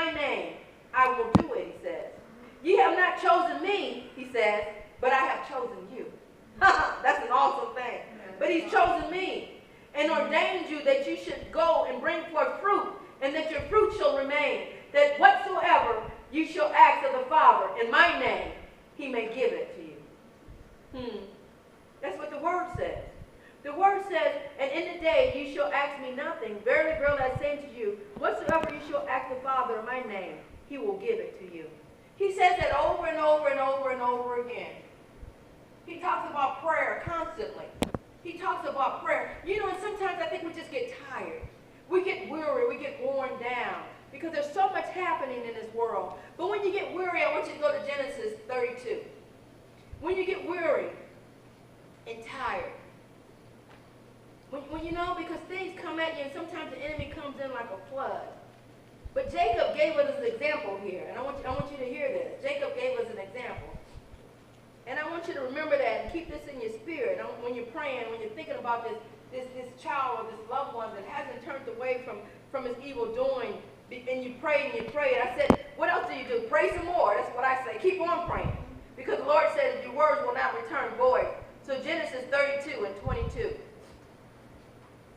my name, I will do it, he says. Ye have not chosen me, he says, but I have chosen you. That's an awesome thing. But he's chosen me and ordained you that you should go and bring forth fruit, and that your fruit shall remain, that whatsoever you shall ask of the Father in my name, he may give it to you. That's what the word says. The word says, and in the day you shall ask me nothing. Verily, verily, I say unto you, whatsoever you shall ask the Father in my name, he will give it to you. He says that over and over and over and over again. He talks about prayer constantly. He talks about prayer. You know, and sometimes I think we just get tired. We get weary. We get worn down because there's so much happening in this world. But when you get weary, I want you to go to Genesis 32. When you get weary and tired, when you know, because things come at you, and sometimes the enemy comes in like a flood. But Jacob gave us an example here, and I want you to hear this. Jacob gave us an example. And I want you to remember that and keep this in your spirit when you're praying, when you're thinking about this child or this loved one that hasn't turned away from his evil doing, and you pray and you pray. And I said, what else do you do? Pray some more. That's what I say. Keep on praying. Because the Lord said your words will not return void. So Genesis 32 and 22.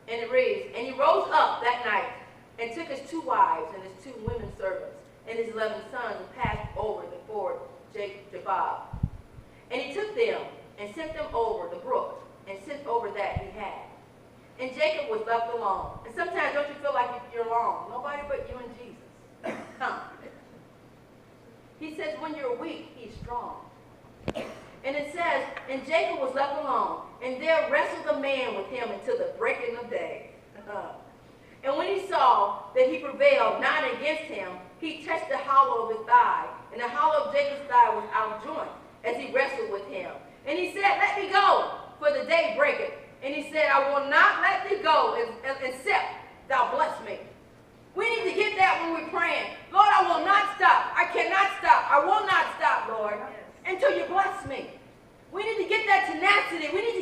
And it reads, and he rose up that night and took his 2 wives and his 2 women servants and his 11 sons and passed over the ford Jabbok. And he took them and sent them over the brook and sent over that he had. And Jacob was left alone. And sometimes don't you feel like you're alone? Nobody but you and Jesus. He says when you're weak, he's strong. And it says, and Jacob was left alone, and there wrestled a man with him until the breaking of day. And when he saw that he prevailed not against him, he touched the hollow of his thigh, and the hollow of Jacob's thigh was out of joint, as he wrestled with him. And he said, let me go, for the day breaketh. And he said, I will not let thee go, except thou bless me. We need to get that when we're praying. Lord, I will not stop. I cannot stop. I will not stop, Lord, until you bless me. We need to get that tenacity. We need